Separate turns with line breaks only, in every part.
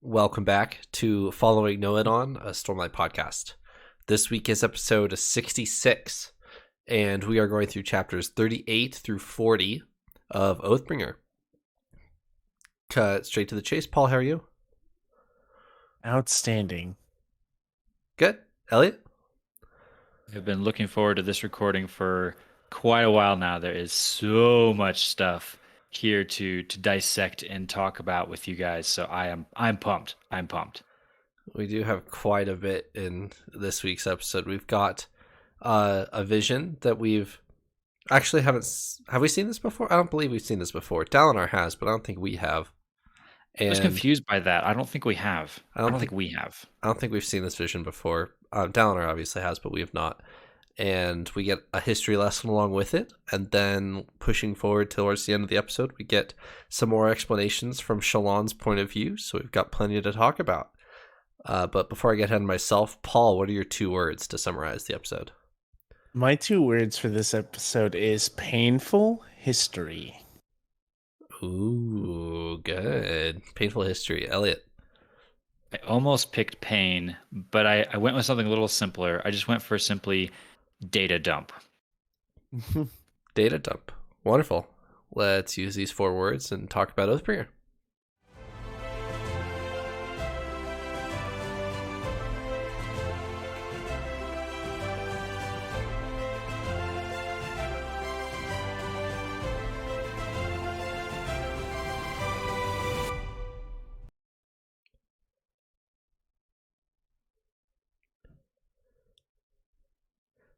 Welcome back to Following Noadon, a Stormlight podcast. This week is episode 66, and we are going through chapters 38 through 40 of Oathbringer. Cut straight to the chase. Paul, how are you?
Outstanding.
Good. Elliot?
I've been looking forward to this recording for quite a while now. There is so much stuff here to dissect and talk about with you guys. So I'm pumped. I'm pumped.
We do have quite a bit in this week's episode. We've got a vision that we've actually have we seen this before? I don't believe we've seen this before. Dalinar has, but I don't think we have.
I was confused by that. I don't think we have. I don't think we have.
I don't think we've seen this vision before. Dalinar obviously has, but we have not. And we get a history lesson along with it. And then pushing forward towards the end of the episode, we get some more explanations from Shallan's point of view. So we've got plenty to talk about. But before I get ahead of myself, Paul, what are your 2 words to summarize the episode?
My 2 words for this episode is painful history.
Ooh, good. Painful history. Elliot?
I almost picked pain, but I went with something a little simpler. I just went for simply data dump.
Data dump. Wonderful. Let's use these 4 words and talk about Oathbringer.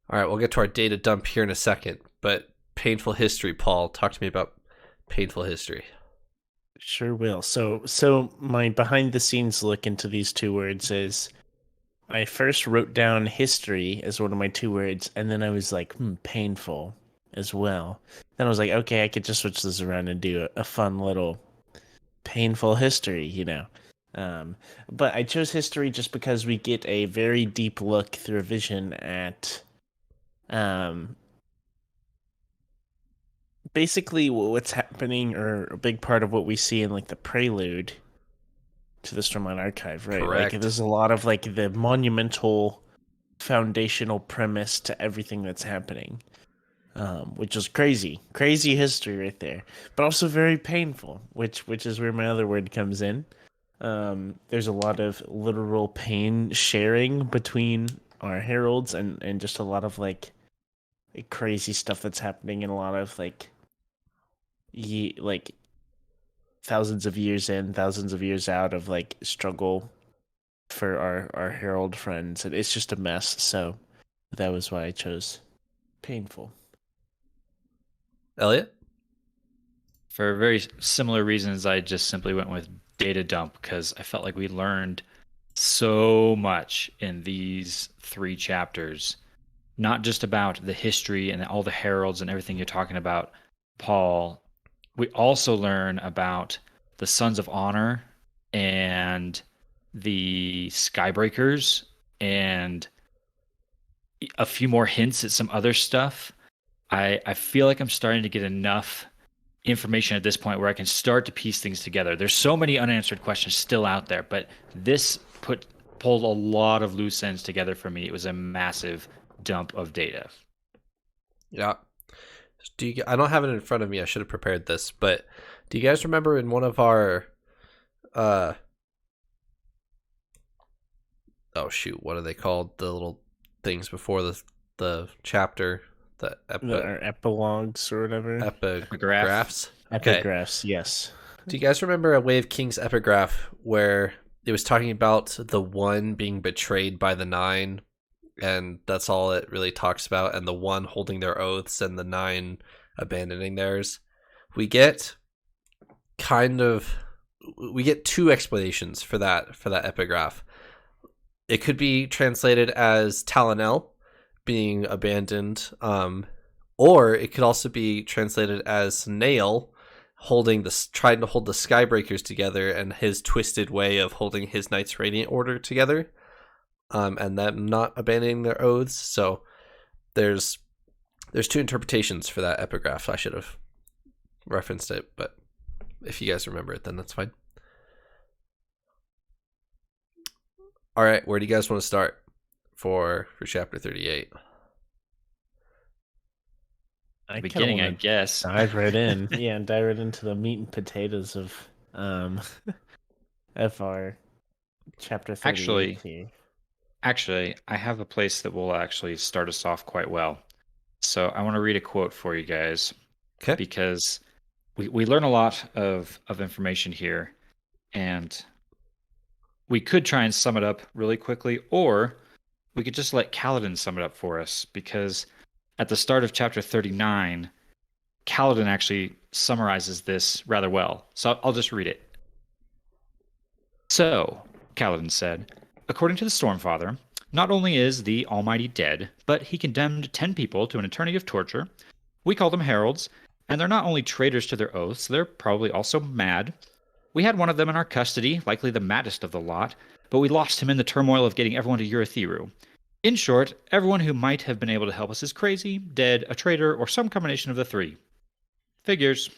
All right, we'll get to our data dump here in a second, but painful history, Paul. Talk to me about painful history.
Sure will. So my behind the scenes look into these 2 words is I first wrote down history as one of my 2 words, and then I was like, painful as well. Then I was like, okay, I could just switch this around and do a fun little painful history, But I chose history just because we get a very deep look through a vision at basically what's happening, or a big part of what we see in like the prelude to the Stormlight Archive, right?
Correct.
Like there's a lot of like the monumental foundational premise to everything that's happening, which is crazy history right there, but also very painful, which is where my other word comes in. There's a lot of literal pain sharing between our heralds, and just a lot of like crazy stuff that's happening, and a lot of like thousands of years in, thousands of years out of like struggle for our herald friends, and it's just a mess. So that was why I chose painful.
Elliot?
For very similar reasons, I just simply went with data dump because I felt like we learned so much in these 3 chapters. Not just about the history and all the heralds and everything you're talking about, Paul. We also learn about the Sons of Honor and the Skybreakers and a few more hints at some other stuff. I feel like I'm starting to get enough information at this point where I can start to piece things together. There's so many unanswered questions still out there, but this pulled a lot of loose ends together for me. It was a massive dump of data.
Yeah. I don't have it in front of me. I should have prepared this, but do you guys remember in one of our oh shoot, what are they called? The little things before the chapter,
Our epilogues or whatever.
Epigraphs.
Epigraphs, yes.
Do you guys remember a Way of Kings epigraph where it was talking about the one being betrayed by the 9? And that's all it really talks about, and the 1 holding their oaths and the 9 abandoning theirs. We get 2 explanations for that epigraph. It could be translated as Talon being abandoned, or it could also be translated as Nail trying to hold the Skybreakers together, and his twisted way of holding his Knights Radiant Order together. And them not abandoning their oaths. So there's 2 interpretations for that epigraph. I should have referenced it, but if you guys remember it, then that's fine. All right, where do you guys want to start for chapter 38?
I
Beginning, I guess.
dive right in. Yeah, dive right into the meat and potatoes of of our chapter 38 here.
Actually, I have a place that will actually start us off quite well. So I want to read a quote for you guys
Okay.
because we learn a lot of information here, and we could try and sum it up really quickly, or we could just let Kaladin sum it up for us, because at the start of chapter 39, Kaladin actually summarizes this rather well. So I'll just read it. So, Kaladin said, according to the Stormfather, not only is the Almighty dead, but he condemned 10 people to an eternity of torture. We call them heralds, and they're not only traitors to their oaths, they're probably also mad. We had one of them in our custody, likely the maddest of the lot, but we lost him in the turmoil of getting everyone to Urithiru. In short, everyone who might have been able to help us is crazy, dead, a traitor, or some combination of the three. Figures.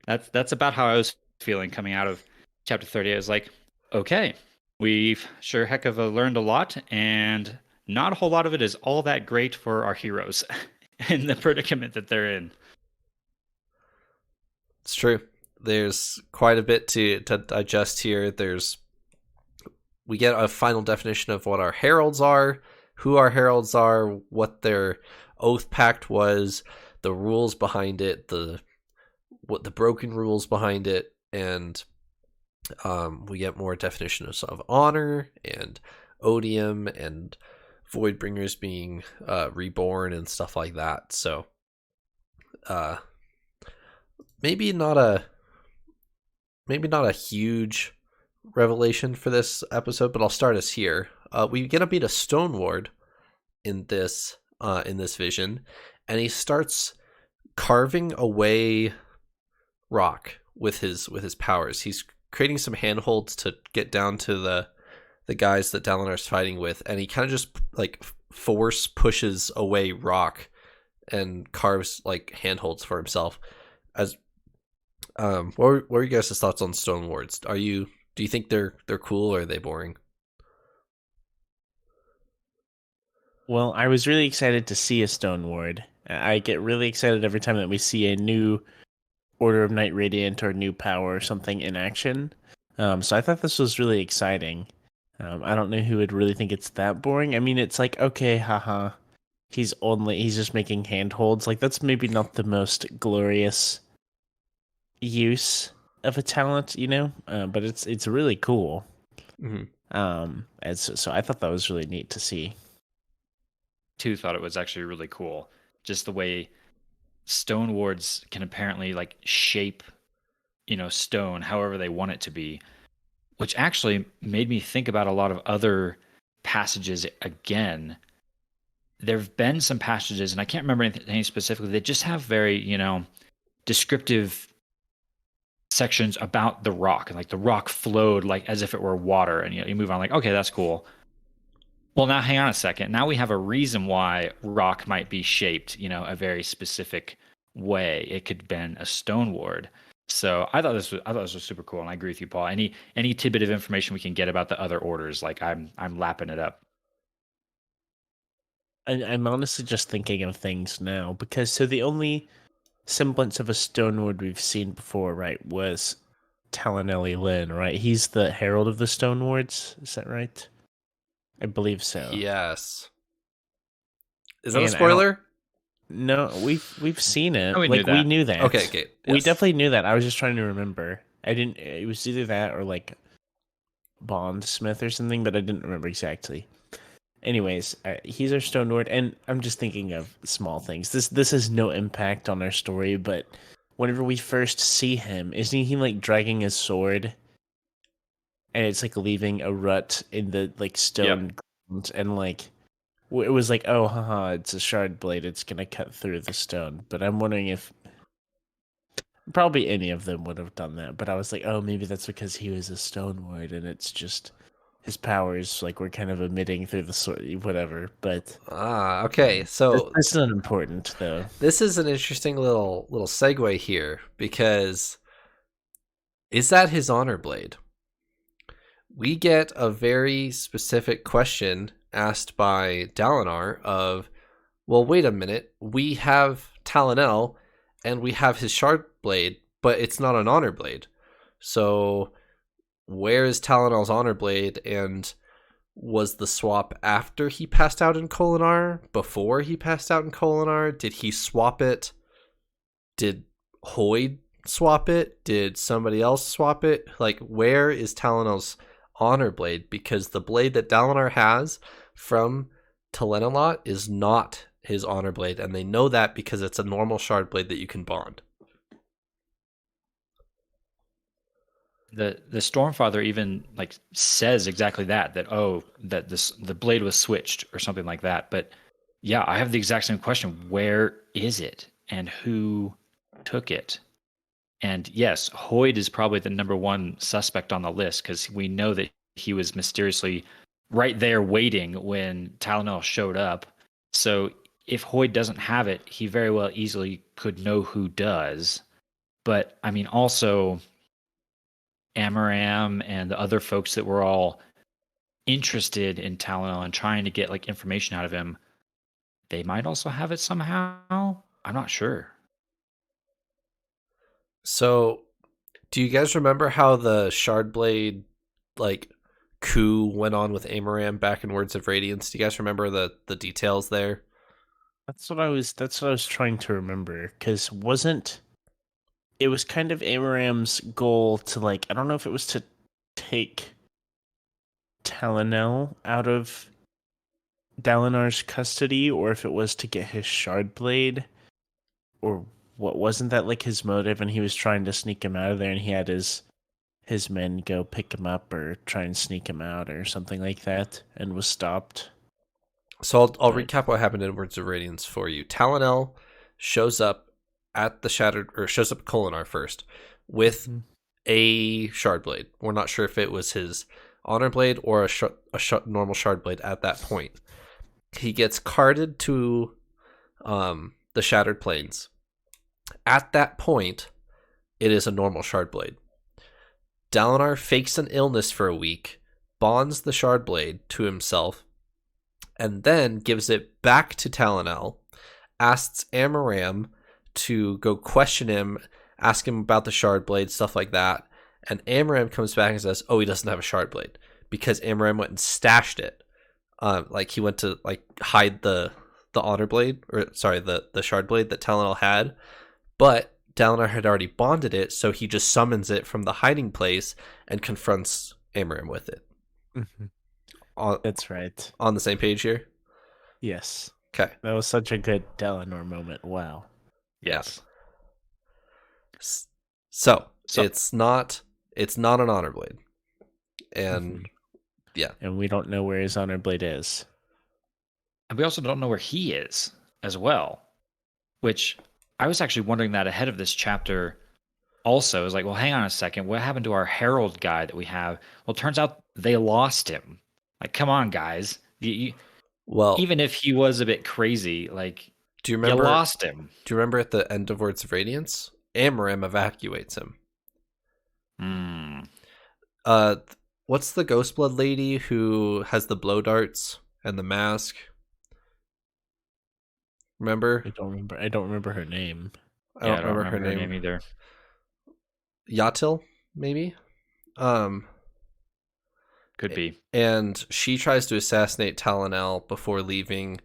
That's about how I was feeling coming out of chapter 30. I was like, okay, we've sure heck of learned a lot, and not a whole lot of it is all that great for our heroes and the predicament that they're in.
It's true. There's quite a bit to digest here. We get a final definition of what our heralds are, who our heralds are, what their oath pact was, the rules behind it, what the broken rules behind it, and we get more definitions of honor and odium and Voidbringers being reborn and stuff like that. So maybe not a huge revelation for this episode, but I'll start us here. We get to meet a Stone Ward in this vision, and he starts carving away rock with his powers. He's creating some handholds to get down to the guys that Dalinar's fighting with, and he kind of just like force pushes away rock and carves like handholds for himself. As what are you guys' thoughts on Stone Wards? Do you think they're cool, or are they boring?
Well, I was really excited to see a Stone Ward. I get really excited every time that we see a new Order of Night Radiant or new power or something in action. So I thought this was really exciting. I don't know who would really think it's that boring. I mean, it's like, okay, haha. He's just making handholds. Like, that's maybe not the most glorious use of a talent, but it's really cool.
Mm-hmm.
So I thought that was really neat to see.
Too thought it was actually really cool, just the way Stone Wards can apparently like shape, stone however they want it to be, which actually made me think about a lot of other passages again. There have been some passages, and I can't remember any specifically, that just have very, descriptive sections about the rock, and like the rock flowed like as if it were water, and you move on like, okay, that's cool. Well, now hang on a second. Now we have a reason why rock might be shaped, a very specific way. It could have been a Stone Ward. So I thought this was super cool, and I agree with you, Paul. Any tidbit of information we can get about the other orders, like I'm lapping it up.
I'm honestly just thinking of things now, because the only semblance of a Stone Ward we've seen before, right, was Talon Lynn, right? He's the Herald of the Stone Wards. Is that right? I believe so.
Yes. Is that a spoiler?
No, we've seen it.
Oh, we
knew that.
Okay, yes.
We definitely knew that. I was just trying to remember. It was either that or like Bondsmith or something, but I didn't remember exactly. Anyways, he's our Stone Ward, and I'm just thinking of small things. This has no impact on our story, but whenever we first see him, isn't he like dragging his sword? And it's like leaving a rut in the like stone ground, and like it was like, oh, haha, it's a shard blade. It's gonna cut through the stone. But I'm wondering if probably any of them would have done that. But I was like, oh, maybe that's because he was a Stone Ward, and it's just his powers like were kind of emitting through the sword, whatever. But
okay. So
that's not important though.
This is an interesting little segue here, because is that his honor blade? we get a very specific question asked by Dalinar of, well, wait a minute, we have Talonel and we have his shard blade, but it's not an honor blade. So where is Talonel's honor blade, and was the swap after he passed out in Kholinar? Before he passed out in Kholinar? Did he swap it? Did Hoyd swap it? Did somebody else swap it? Like, where is Talonel's honor blade? Because the blade that Dalinar has from Talenalot is not his honor blade, and they know that because it's a normal shard blade that you can bond.
The Stormfather even like says exactly that the blade was switched or something like that. But yeah, I have the exact same question. Where is it, and who took it? And yes, Hoyd is probably the number one suspect on the list, because we know that he was mysteriously right there waiting when Talonel showed up. So if Hoyd doesn't have it, he very well easily could know who does. But I mean, also Amaram and the other folks that were all interested in Talonel and trying to get like information out of him, they might also have it somehow. I'm not sure.
So, do you guys remember how the Shardblade like coup went on with Amaram back in Words of Radiance? Do you guys remember the details there?
That's what I was trying to remember, because it was kind of Amaram's goal to, like, I don't know if it was to take Talonel out of Dalinar's custody, or if it was to get his shard blade, or what. Wasn't that like his motive, and he was trying to sneak him out of there, and he had his men go pick him up or try and sneak him out or something like that, and was stopped.
So I'll recap what happened in Words of Radiance for you. Talonel shows up at the shows up at Kholinar first with a shard blade. We're not sure if it was his honor blade or a normal shard blade at that point. He gets carted to the Shattered Plains. At that point, it is a normal shard blade. Dalinar fakes an illness for a week, bonds the shard blade to himself, and then gives it back to Talonel, asks Amaram to go question him, ask him about the shard blade, stuff like that. And Amaram comes back and says, oh, he doesn't have a shard blade, because Amaram went and stashed it. Like he went to like hide the honor blade, or sorry, the shard blade that Talonel had, but Dalinar had already bonded it, so he just summons it from the hiding place and confronts Amaram with it.
Mm-hmm. That's right.
On the same page here?
Yes.
Okay.
That was such a good Dalinar moment. Wow.
Yes.
So it's not an honor blade. And yeah.
And we don't know where his honor blade is.
And we also don't know where he is as well, which I was actually wondering that ahead of this chapter also. I was like, well, hang on a second. What happened to our Herald guy that we have? Well, it turns out they lost him. Like, come on, guys. Well, even if he was a bit crazy, like,
do you remember,
you lost him.
Do you remember at the end of Words of Radiance? Amaram evacuates him. What's the Ghostblood lady who has the blow darts and the mask? Remember?
I don't remember her name.
I don't remember her name
either.
Yatil, maybe?
Could be.
And she tries to assassinate Talonel before leaving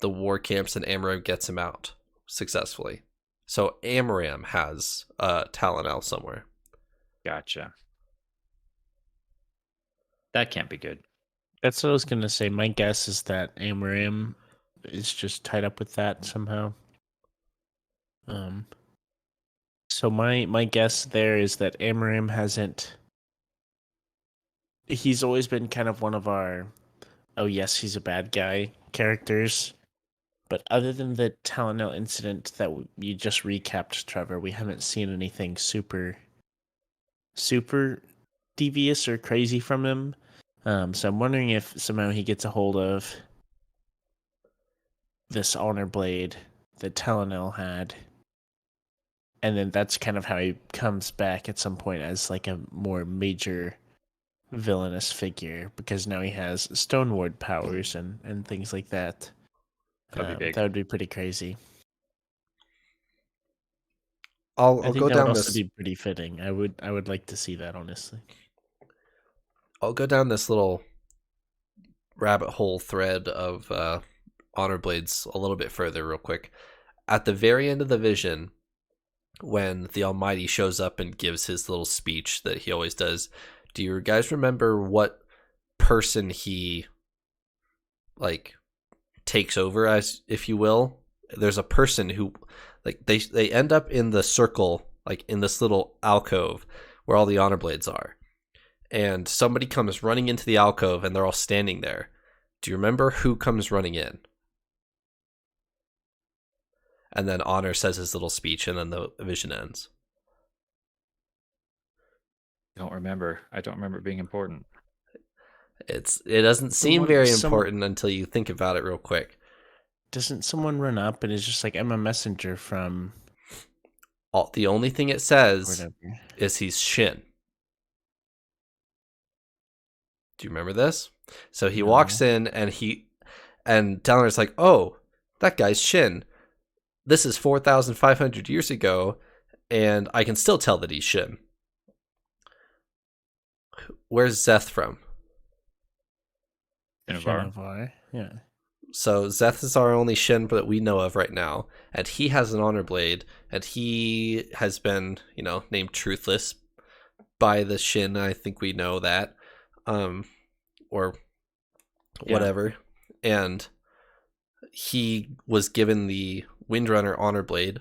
the war camps, and Amaram gets him out successfully. So Amaram has Talonel somewhere.
Gotcha. That can't be good.
That's what I was going to say. My guess is that Amaram is just tied up with that somehow. So my guess there is that Amaram hasn't. He's always been kind of one of our, oh yes, he's a bad guy characters. But other than the Talonel incident that you just recapped, Trevor, we haven't seen anything super devious or crazy from him. So I'm wondering if somehow he gets a hold of this honor blade that Talonel had, and then that's kind of how he comes back at some point as like a more major villainous figure because now he has stone ward powers and things like that.
That'd be big.
That would be pretty crazy.
I'll
I think
go
that would
down
also
this.
be pretty fitting. I would like to see that, honestly.
I'll go down this little rabbit hole thread of honor blades a little bit further, real quick. At the very end of the vision, when the Almighty shows up and gives his little speech that he always does, do you guys remember what person he like takes over, as if you will? There's a person who like they end up in the circle, like in this little alcove where all the honor blades are, and somebody comes running into the alcove and they're all standing there. Do you remember who comes running in? And then Honor says his little speech and then the vision ends.
I don't remember it being important.
It doesn't seem very important until you think about it real quick.
Doesn't someone run up and is just like, I'm a messenger from...
The only thing it says is he's Shin. Do you remember this? So he walks in and Dalinar's like, oh, that guy's Shin. This is 4,500 years ago, and I can still tell that he's Shin. Where's Szeth from?
Shinovar, yeah.
So Szeth is our only Shin that we know of right now, and he has an honor blade, and he has been, named Truthless by the Shin. I think we know that, or whatever. Yeah. And he was given the Windrunner honor blade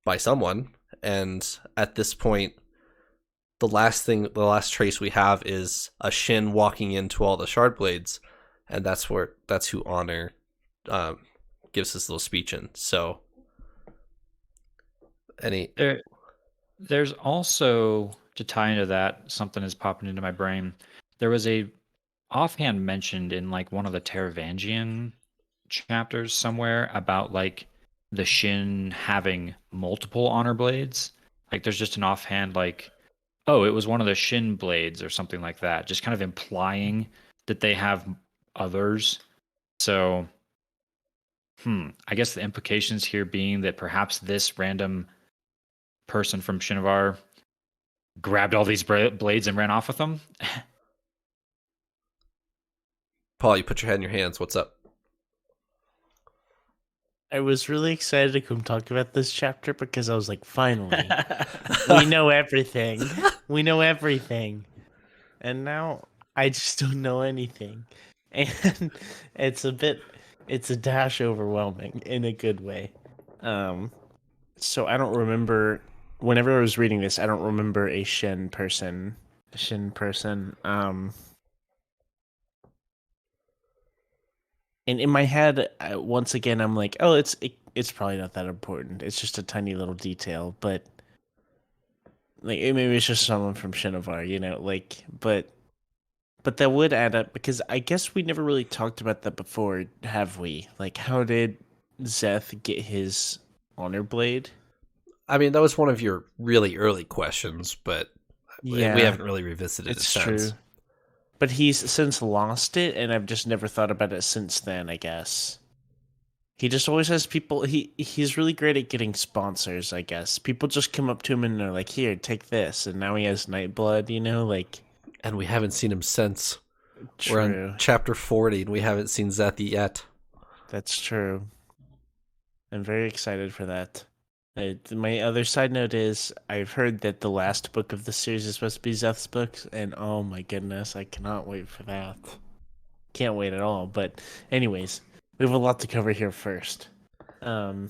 by someone, and at this point, the last trace we have is a Shin walking into all the shard blades. And that's who Honor gives his little speech in. So,
there's also, to tie into that, something is popping into my brain. There was a offhand mentioned in like one of the Teravangian chapters somewhere about like the Shin having multiple honor blades. Like there's just an offhand like, oh, it was one of the Shin blades or something like that, just kind of implying that they have others. So I guess the implications here being that perhaps this random person from Shinovar grabbed all these blades and ran off with them.
Paul, you put your head in your hands. What's up?
I was really excited to come talk about this chapter because I was like, finally, we know everything. We know everything. And now I just don't know anything. And it's a dash overwhelming in a good way. So I don't remember, whenever I was reading this, I don't remember a Shin person. And in my head, once again, I'm like, oh, it's probably not that important. It's just a tiny little detail, but like maybe it's just someone from Shinovar, but that would add up because I guess we never really talked about that before, have we? Like, how did Szeth get his honor blade?
I mean, that was one of your really early questions, but we haven't really revisited it since.
True. But he's since lost it, and I've just never thought about it since then, I guess. He just always has people... He's really great at getting sponsors, I guess. People just come up to him and they're like, here, take this. And now he has Nightblood,
And we haven't seen him since.
True.
We're on chapter 40, and we haven't seen Szeth yet.
That's true. I'm very excited for that. My other side note is I've heard that the last book of the series is supposed to be Szeth's books, and oh my goodness, I cannot wait for that. Can't wait at all. But anyways, we have a lot to cover here first. There's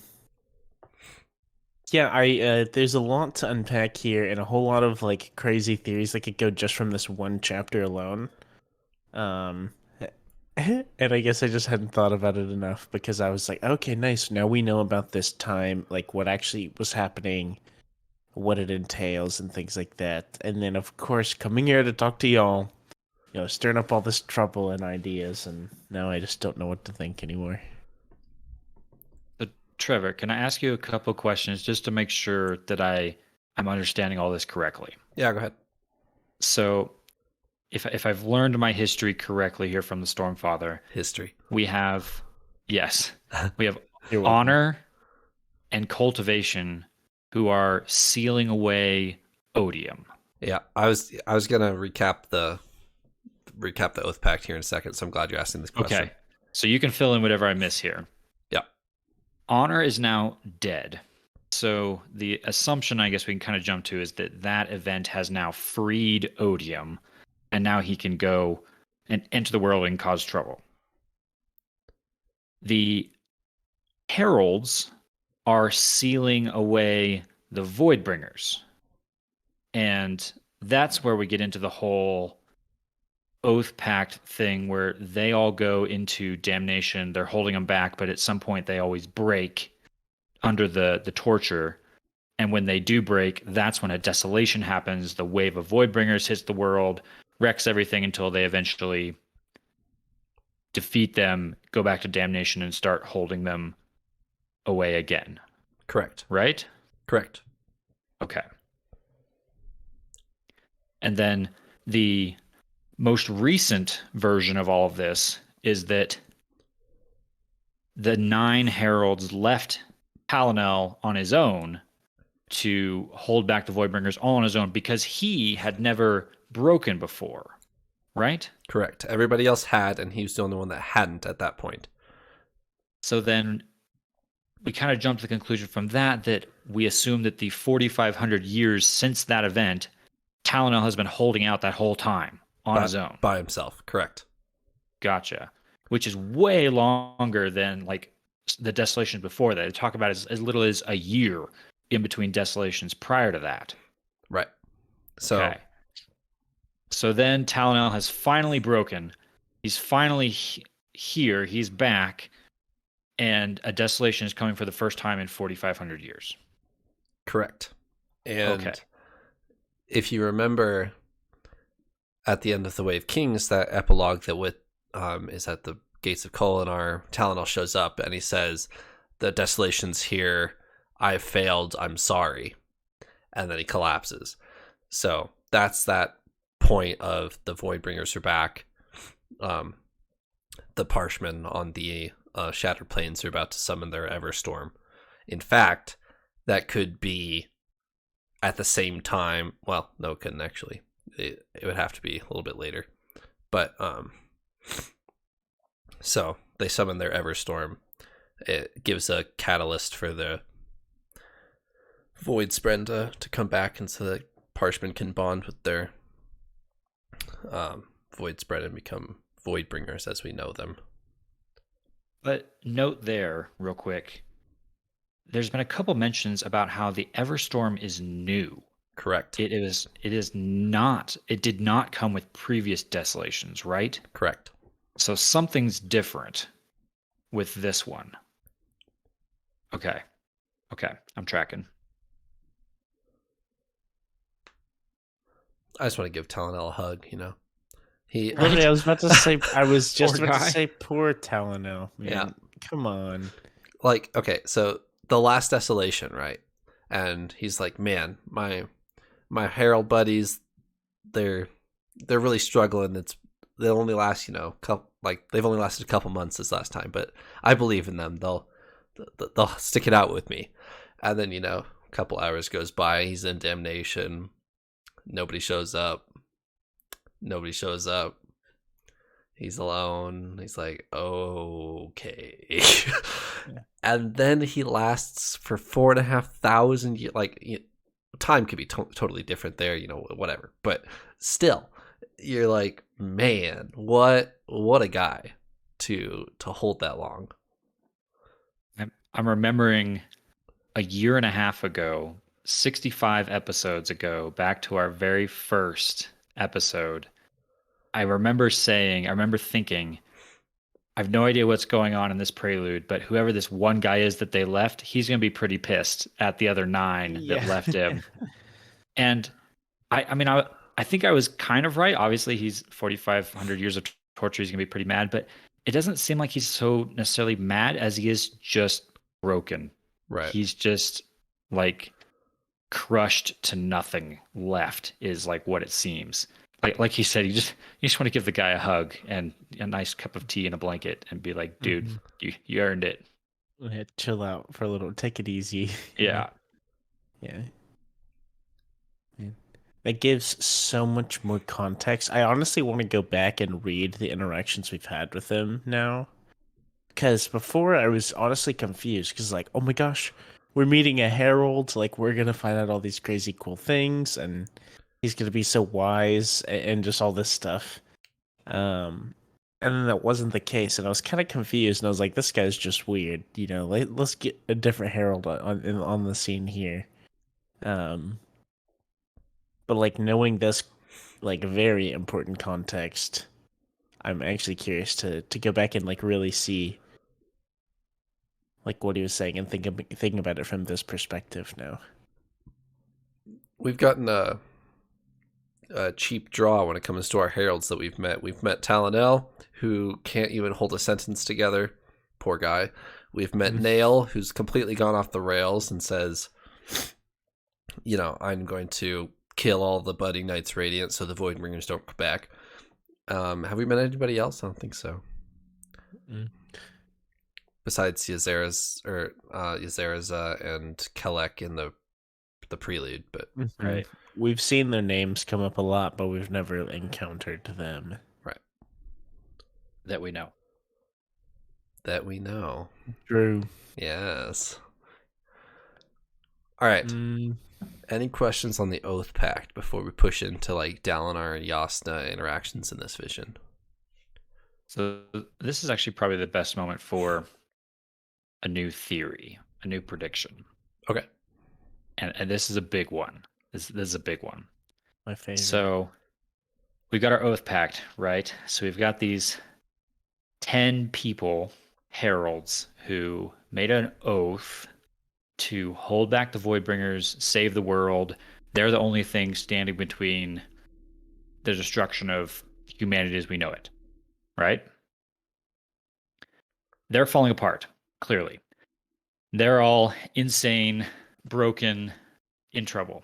a lot to unpack here, and a whole lot of like crazy theories that could go just from this one chapter alone. And I guess I just hadn't thought about it enough because I was like, okay, nice. Now we know about this time, like what actually was happening, what it entails, and things like that. And then, of course, coming here to talk to y'all, stirring up all this trouble and ideas, and now I just don't know what to think anymore.
Trevor, can I ask you a couple questions just to make sure that I'm understanding all this correctly?
Yeah, go ahead.
So, if I've learned my history correctly here from the Stormfather,
History.
we have we have
You're welcome.
honor and cultivation who are sealing away odium.
Yeah, I was gonna recap the oath pact here in a second, so I'm glad you're asking this question.
Okay, so you can fill in whatever I miss here.
Yeah.
Honor is now dead. So the assumption I guess we can kind of jump to is that event has now freed odium, and now he can go and enter the world and cause trouble. The heralds are sealing away the Voidbringers. And that's where we get into the whole oath pact thing where they all go into damnation. They're holding them back, but at some point they always break under the torture. And when they do break, that's when a desolation happens. The wave of Voidbringers hits the world, wrecks everything until they eventually defeat them, go back to damnation, and start holding them away again.
Correct.
Right?
Correct.
Okay. And then the most recent version of all of this is that the 9 heralds left Talon on his own to hold back the Voidbringers all on his own because he had never broken before, right?
Correct. Everybody else had, and he was the only one that hadn't at that point.
So then we kind of jumped to the conclusion from that we assume that the 4,500 years since that event, Talon has been holding out that whole time on his own.
By himself, correct.
Gotcha. Which is way longer than like the Desolations before that. They talk about as little as a year in between Desolations prior to that.
Right. So,
okay. So then Talon has finally broken. He's finally here. He's back. And a Desolation is coming for the first time in 4,500 years.
Correct. And if you remember at the end of the Way of Kings, that epilogue that is at the gates of Kholinar, Talon shows up and he says, "The Desolation's here. I failed. I'm sorry." And then he collapses. So that's that point of the Voidbringers are back. The Parshmen on the Shattered Plains are about to summon their Everstorm. In fact, that could be at the same time. Well, no, it couldn't actually. It would have to be a little bit later. But so they summon their Everstorm. It gives a catalyst for the Void Spren to come back, and so that Parshmen can bond with their Void Spren and become Voidbringers as we know them.
But note there, real quick, there's been a couple mentions about how the Everstorm is new.
Correct.
It did not come with previous Desolations, right?
Correct.
So something's different with this one. Okay, I'm tracking.
I just want to give Talon a hug, you know.
I was about to say. I was just
Poor
about to
guy.
say, poor Talon.
Yeah.
Come on.
Like, okay, so the last Desolation, right? And he's like, "Man, my Herald buddies, they're really struggling. They only last, they've only lasted a couple months this last time, but I believe in them. They'll stick it out with me." And then, a couple hours goes by. He's in damnation. Nobody shows up. He's alone. He's like, okay.
Yeah.
And then he lasts for 4,500 years. Like, time could be totally different there, whatever. But still, you're like, man, what a guy to hold that long.
I'm remembering a year and a half ago, 65 episodes ago, back to our very first episode, I remember thinking, I have no idea what's going on in this prelude, but whoever this one guy is that they left, he's going to be pretty pissed at the other 9 that left him. And I think I was kind of right. Obviously, he's 4,500 years of torture. He's going to be pretty mad, but it doesn't seem like he's so necessarily mad as he is just broken.
Right.
He's just like crushed to nothing left is like what it seems. like he said, you just want to give the guy a hug and a nice cup of tea and a blanket and be like, dude,
Mhm.
you earned it.
Yeah, chill out for a little. Take it easy.
Yeah.
Yeah. Yeah. That gives so much more context. I honestly want to go back and read the interactions we've had with him now. Because before I was honestly confused. Because, like, oh my gosh, we're meeting a herald. Like, we're going to find out all these crazy cool things. And he's going to be so wise and just all this stuff. And then that wasn't the case. And I was kind of confused. And I was like, this guy's just weird. Let's get a different herald on the scene here. But like knowing this like very important context, I'm actually curious to go back and like really see like what he was saying and thinking about it from this perspective now.
We've gotten a cheap draw when it comes to our heralds that we've met. We've met Talon, who can't even hold a sentence together. Poor guy. We've met Nail, who's completely gone off the rails and says, I'm going to kill all the budding Knights Radiant so the Voidbringers don't come back. Have we met anybody else? I don't think so.
Mm.
Besides Ysera's and Kelek in the prelude, but
Right.
We've seen their names come up a lot, but we've never encountered them.
right.
That we know.
That we know.
True.
Yes. All right. Any questions on the Oath Pact before we push into like Dalinar and Jasnah interactions in this vision?
So this is actually probably the best moment for a new theory, a new prediction.
Okay.
And this is a big one. This is a big one.
My favorite.
So we've got our Oath Pact, right? So we've got these 10 people, heralds, who made an oath to hold back the Voidbringers, save the world. They're the only thing standing between the destruction of humanity as we know it, right? They're falling apart, clearly. They're all insane, broken, in trouble.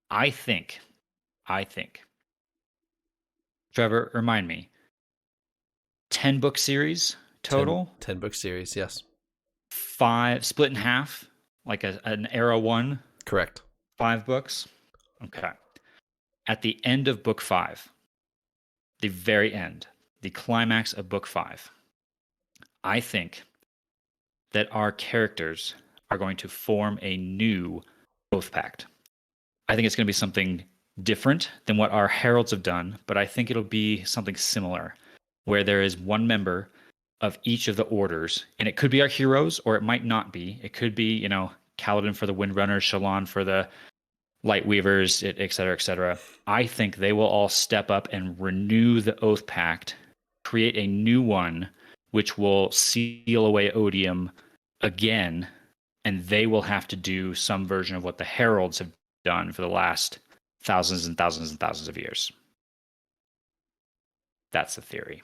I think, Trevor, remind me, 10 book series total?
10 book series, yes.
5 split in half, like an era 1?
Correct.
5 books? Okay. At the end of book 5, the very end, the climax of book 5, I think that our characters are going to form a new Oath Pact. I think it's going to be something different than what our heralds have done, but I think it'll be something similar, where there is one member of each of the orders, and it could be our heroes, or it might not be. It could be, Kaladin for the Windrunners, Shallan for the Lightweavers, et cetera, et cetera. I think they will all step up and renew the Oath Pact, create a new one, which will seal away Odium again, and they will have to do some version of what the heralds have done for the last thousands and thousands and thousands of years. That's the theory.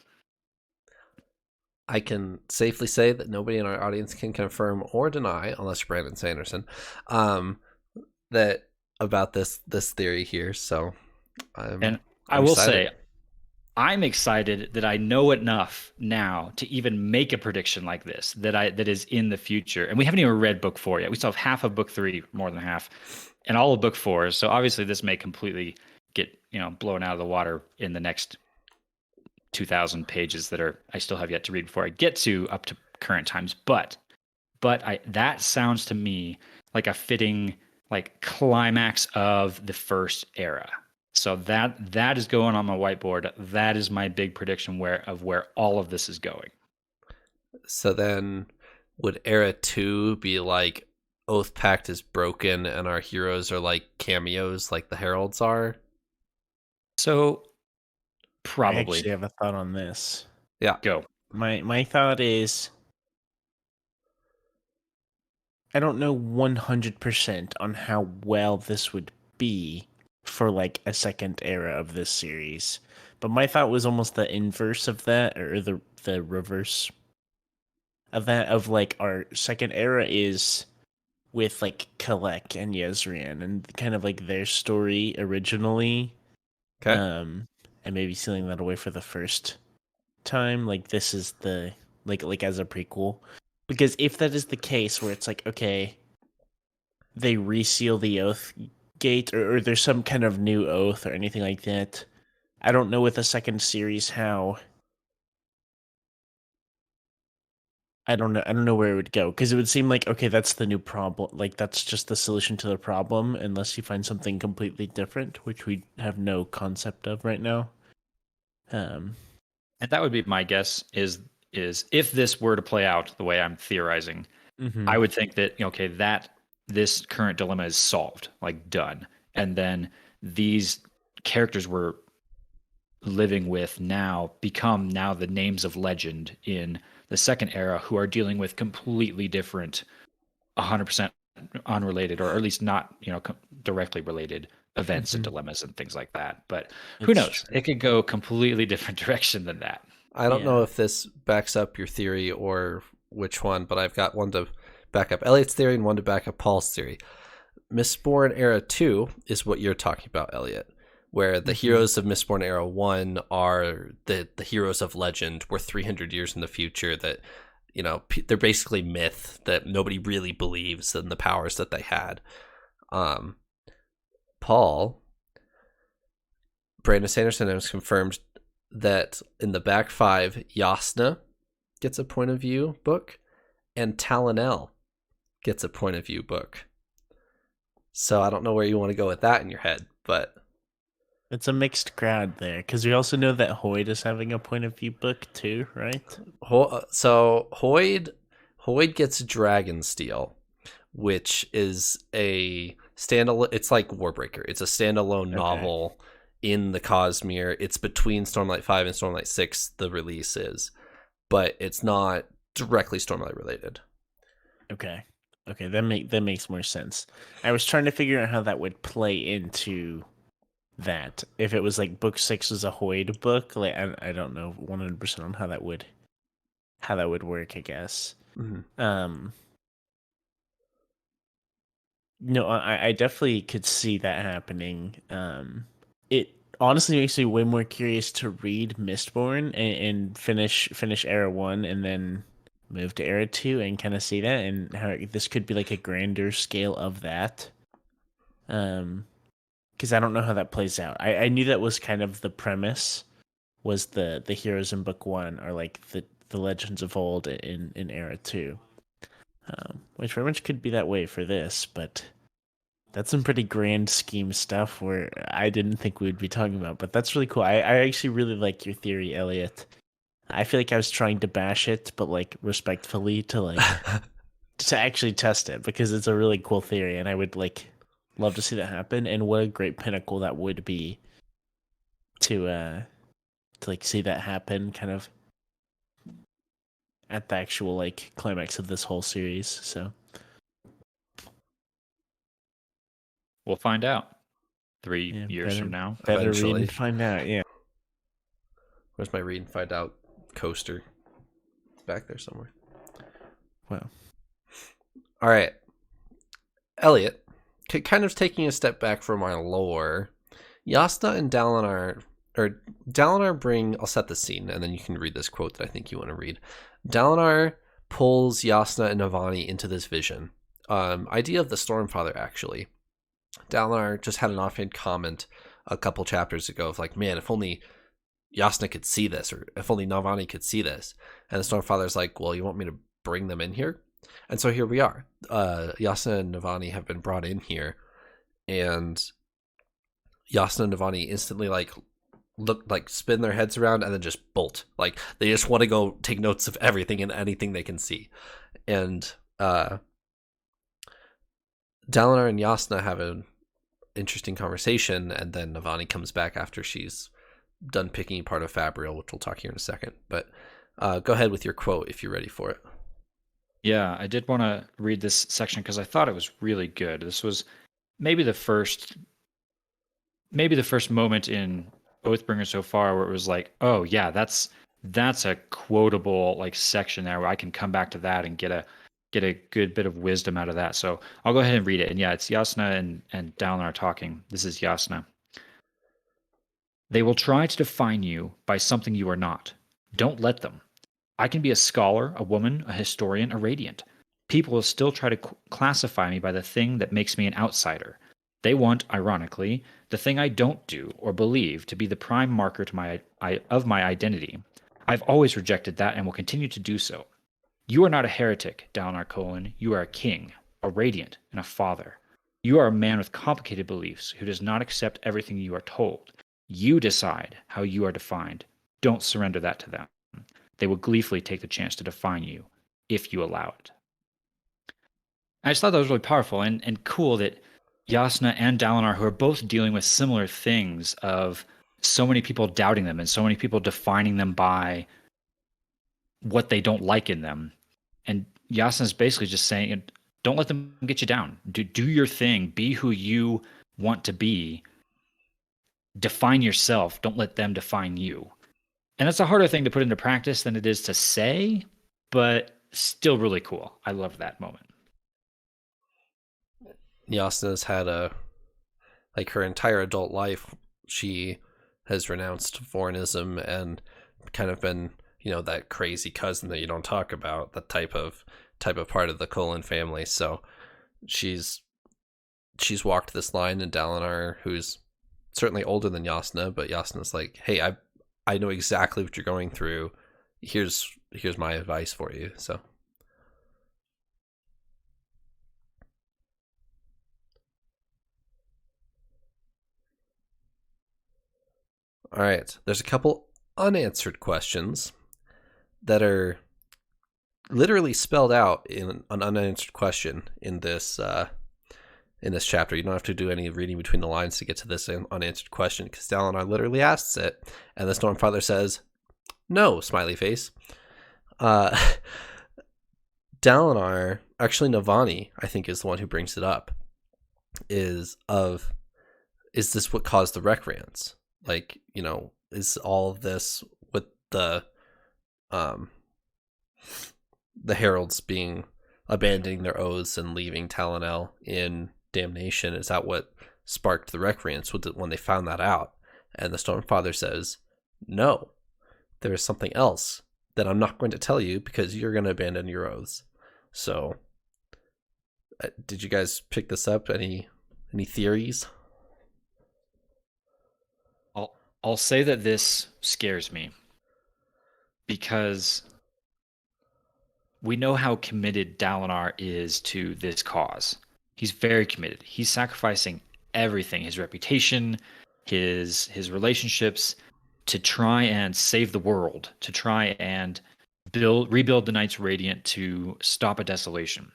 I can safely say that nobody in our audience can confirm or deny, unless you're Brandon Sanderson, that about this theory here. So, I'm
will
excited.
say, I'm excited that I know enough now to even make a prediction like this that is in the future. And we haven't even read book 4 yet. We still have half of book 3, more than half, and all of book 4. So obviously this may completely get blown out of the water in the next 2,000 pages that I still have yet to read before I get to up to current times. But that sounds to me like a fitting like climax of the first era. So that is going on my whiteboard. That is my big prediction where all of this is going.
So then would era 2 be like Oath Pact is broken and our heroes are like cameos like the heralds are?
So
I
probably.
actually have a thought on this.
Yeah.
Go.
My thought is I don't know 100% on how well this would be for like a second era of this series. But my thought was almost the inverse of that, or the reverse of that, of like our second era is with like Kelek and Yezrian and kind of like their story originally
Okay.
And maybe sealing that away for the first time. Like this is the like as a prequel, because if that is the case, where it's like okay, they reseal the oath gate, or there's some kind of new oath or anything like that. I don't know with the second series how. I don't know where it would go, because it would seem like okay, that's the new problem. Like that's just the solution to the problem, unless you find something completely different, which we have no concept of right now. Um,
And that would be my guess is if this were to play out the way I'm theorizing, I would think that okay, that this current dilemma is solved, like done. And then these characters we're living with now become now the names of legend in the second era, who are dealing with completely different 100% unrelated, or at least not directly related events and dilemmas and things like that. But who knows? It could go completely different direction than that.
I don't know if this backs up your theory or which one, but I've got one to back up Elliot's theory and one to back up Paul's theory. Mistborn Era 2 is what you're talking about, Elliot, where the heroes of Mistborn Era 1 are the heroes of legend. We're 300 years in the future that, they're basically myth that nobody really believes in the powers that they had. Paul, Brandon Sanderson has confirmed that in the back five, Jasnah gets a point of view book and Talon gets a point of view book. So I don't know where you want to go with that in your head, but
it's a mixed crowd there, because we also know that Hoyd is having a point of view book too, right?
So Hoyd gets Dragonsteel, which is a standalone. It's like Warbreaker. It's a standalone novel in the Cosmere. It's between Stormlight 5 and Stormlight 6. The release is, but it's not directly Stormlight related.
Okay, that makes more sense. I was trying to figure out how that would play into that. If it was like book 6 is a Hoyd book, like I don't know 100% on how that would work, I guess. No, I definitely could see that happening. It honestly makes me way more curious to read Mistborn and finish Era 1 and then move to Era 2 and kind of see that, and how this could be like a grander scale of that. Because I don't know how that plays out. I knew that was kind of the premise, was the heroes in book 1 are like the legends of old in Era 2. Which very much could be that way for this, but that's some pretty grand scheme stuff where I didn't think we would be talking about. But that's really cool. I actually really like your theory, Elliot. I feel like I was trying to bash it, but like respectfully to to actually test it, because it's a really cool theory, and I would love to see that happen. And what a great pinnacle that would be to see that happen, kind of at the actual climax of this whole series. So
we'll find out 3 years from now.
Better
eventually.
read and find out. Yeah.
Where's my read and find out coaster? It's back there somewhere.
Wow.
All right, Elliot, kind of taking a step back from our lore, Jasnah and Dalinar bring. I'll set the scene, and then you can read this quote that I think you want to read. Dalinar pulls Jasnah and Navani into this vision. Idea of the Stormfather, actually. Dalinar just had an offhand comment a couple chapters ago of like, man, if only Jasnah could see this, or if only Navani could see this. And the Stormfather's like, well, you want me to bring them in here? And so here we are. Jasnah and Navani have been brought in here, and Jasnah and Navani instantly spin their heads around and then just bolt. Like they just want to go take notes of everything and anything they can see. And Dalinar and Jasnah have an interesting conversation, and then Navani comes back after she's done picking apart of Fabrial, which we'll talk here in a second. But go ahead with your quote if you're ready for it.
Yeah, I did want to read this section because I thought it was really good. This was maybe the first moment in Oathbringer so far where it was like, oh yeah, that's a quotable section there where I can come back to that and get a good bit of wisdom out of that. So I'll go ahead and read it. And yeah, it's Jasnah and Dalinar talking. This is Jasnah. They will try to define you by something you are not. Don't let them. I can be a scholar, a woman, a historian, a radiant. People will still try to classify me by the thing that makes me an outsider. They want, ironically, the thing I don't do or believe to be the prime marker to of my identity. I've always rejected that and will continue to do so. You are not a heretic, Dalinar Kholin. You are a king, a radiant, and a father. You are a man with complicated beliefs who does not accept everything you are told. You decide how you are defined. Don't surrender that to them. They will gleefully take the chance to define you if you allow it. I just thought that was really powerful and cool that Jasnah and Dalinar, who are both dealing with similar things of so many people doubting them and so many people defining them by what they don't like in them. And Jasnah is basically just saying, don't let them get you down. Do your thing. Be who you want to be. Define yourself. Don't let them define you. And that's a harder thing to put into practice than it is to say, but still really cool. I love that moment.
Jasnah's had her entire adult life, she has renounced Vorinism and kind of been, that crazy cousin that you don't talk about, that type of part of the Kholin family. So she's walked this line, and Dalinar, who's certainly older than Jasnah, but Jasnah's like, hey, I know exactly what you're going through. Here's my advice for you. So all right, there's a couple unanswered questions that are literally spelled out in an unanswered question in this chapter. You don't have to do any reading between the lines to get to this unanswered question, because Dalinar literally asks it, and the Stormfather says, "No," smiley face. Dalinar, actually Navani, I think, is the one who brings it up. Is this what caused the recreance? Like, is all of this with the heralds abandoning their oaths and leaving Talon in damnation? Is that what sparked the recreance when they found that out? And the Stormfather says, no, there is something else that I'm not going to tell you because you're going to abandon your oaths. So, did you guys pick this up? Any theories?
I'll say that this scares me because we know how committed Dalinar is to this cause. He's very committed. He's sacrificing everything, his reputation, his relationships, to try and save the world, to try and rebuild the Knights Radiant to stop a desolation.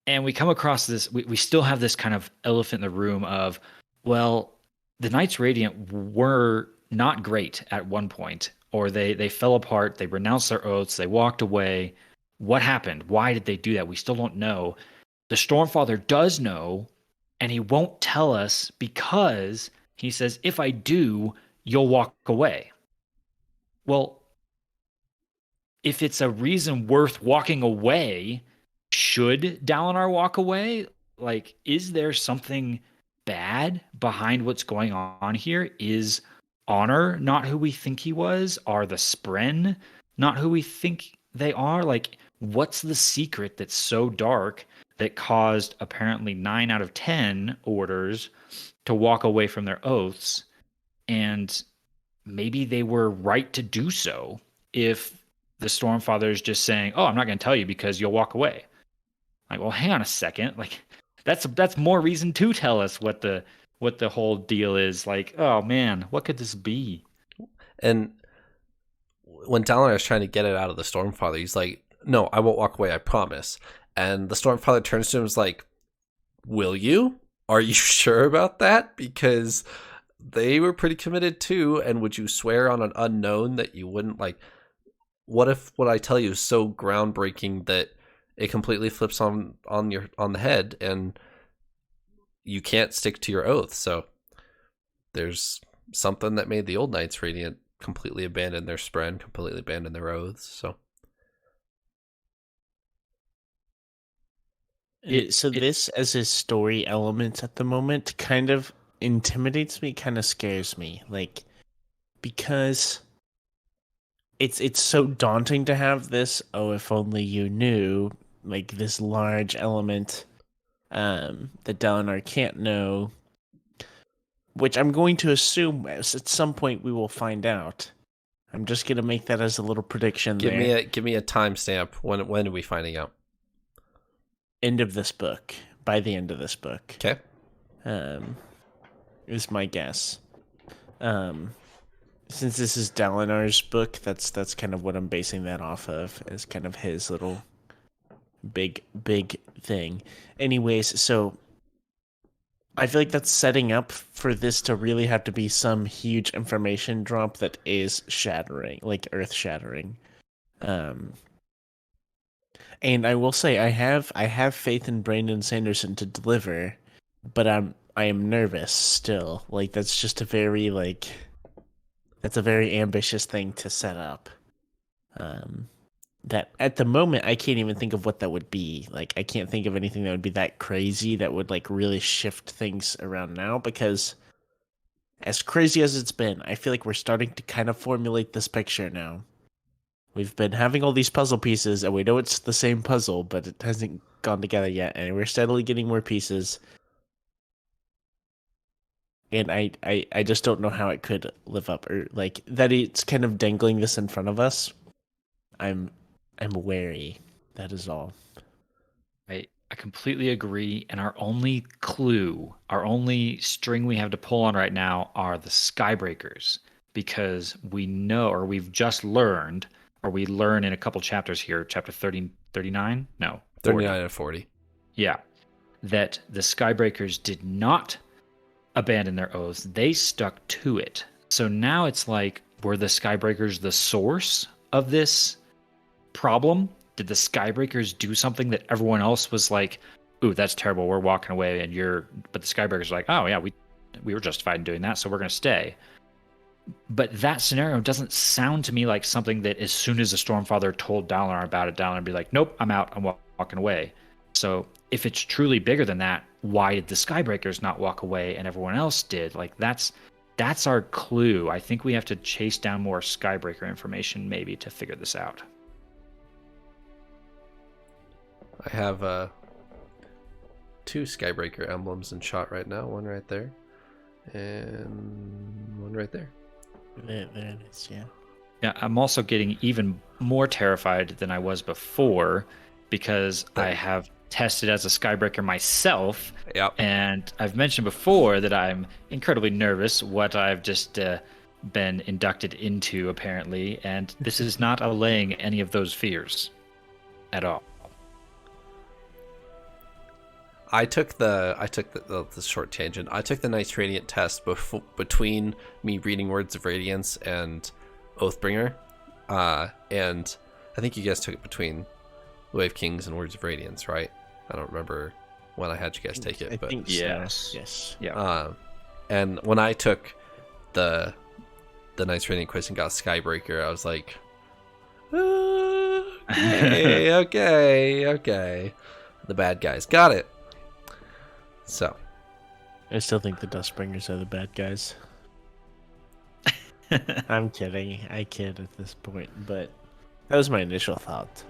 And we come across this, we still have this kind of elephant in the room of, well, the Knights Radiant were not great at one point, or they fell apart, they renounced their oaths, they walked away. What happened? Why did they do that? We still don't know. The Stormfather does know, and he won't tell us because he says, if I do, you'll walk away. Well, if it's a reason worth walking away, should Dalinar walk away? Like, is there something bad behind what's going on here? Is Honor not who we think he was? Are the Spren not who we think they are? Like, what's the secret that's so dark that caused apparently 9 out of 10 orders to walk away from their oaths? And maybe they were right to do so if the Stormfather is just saying, oh, I'm not going to tell you because you'll walk away. Like, well, hang on a second. Like, that's more reason to tell us what the whole deal is. Like, oh man, what could this be?
And when Dalinar is trying to get it out of the Stormfather, he's like, no, I won't walk away, I promise. And the Stormfather turns to him and is like, will you? Are you sure about that? Because they were pretty committed too, and would you swear on an unknown that you wouldn't, like, what if what I tell you is so groundbreaking that it completely flips on the head and you can't stick to your oath? So there's something that made the old Knights Radiant completely abandon their spren, completely abandon their oaths. So
this as a story element at the moment kind of intimidates me, kind of scares me, like, because it's so daunting to have this, oh, if only you knew, like, this large element that Dalinar can't know, which I'm going to assume at some point we will find out. I'm just gonna make that as a little prediction.
Give me a timestamp. When are we finding out?
End of this book. By the end of this book.
Okay.
Is my guess. Since this is Dalinar's book, that's kind of what I'm basing that off of, as kind of his little big thing. Anyways, so I feel like that's setting up for this to really have to be some huge information drop that is shattering, like earth shattering. And I will say I have faith in Brandon Sanderson to deliver, but I am nervous still. Like, that's just a very ambitious thing to set up. That at the moment I can't even think of what that would be. Like, I can't think of anything that would be that crazy that would like really shift things around now, because as crazy as it's been, I feel like we're starting to kind of formulate this picture now. We've been having all these puzzle pieces and we know it's the same puzzle, but it hasn't gone together yet, and we're steadily getting more pieces. And I just don't know how it could live up, or like that it's kind of dangling this in front of us. I'm wary. That is all.
I completely agree. And our only clue, our only string we have to pull on right now are the Skybreakers, because we know, or we've just learned, or we learn in a couple chapters here, chapter 30, 39? No, 40.
39 and 40.
Yeah. That the Skybreakers did not abandon their oaths. They stuck to it. So now it's like, were the Skybreakers the source of this problem? Did the Skybreakers do something that everyone else was like, ooh, that's terrible, we're walking away, but the Skybreakers are like, oh yeah, we were justified in doing that, so we're going to stay. But that scenario doesn't sound to me like something that as soon as the Stormfather told Dalinar about it, Dalinar would be like, nope, I'm out, I'm walking away. So if it's truly bigger than that, why did the Skybreakers not walk away and everyone else did? Like, that's our clue. I think we have to chase down more Skybreaker information maybe to figure this out.
I have 2 Skybreaker emblems in shot right now. One right there, and one right there.
There it is, yeah.
Yeah, I'm also getting even more terrified than I was before, because I have tested as a Skybreaker myself.
Yep.
And I've mentioned before that I'm incredibly nervous what I've just been inducted into, apparently, and this is not allaying any of those fears at all.
I took the short tangent. I took the Knights Radiant test between me reading Words of Radiance and Oathbringer, and I think you guys took it between Wave Kings and Words of Radiance, right? I don't remember when I had you guys take it, but
think
yes,
yes,
yeah.
And when I took the Knights Radiant quiz and got Skybreaker, I was like, okay, the bad guys got it. So,
I still think the Dustbringers are the bad guys. I'm kidding. I kid at this point, but that was my initial thought.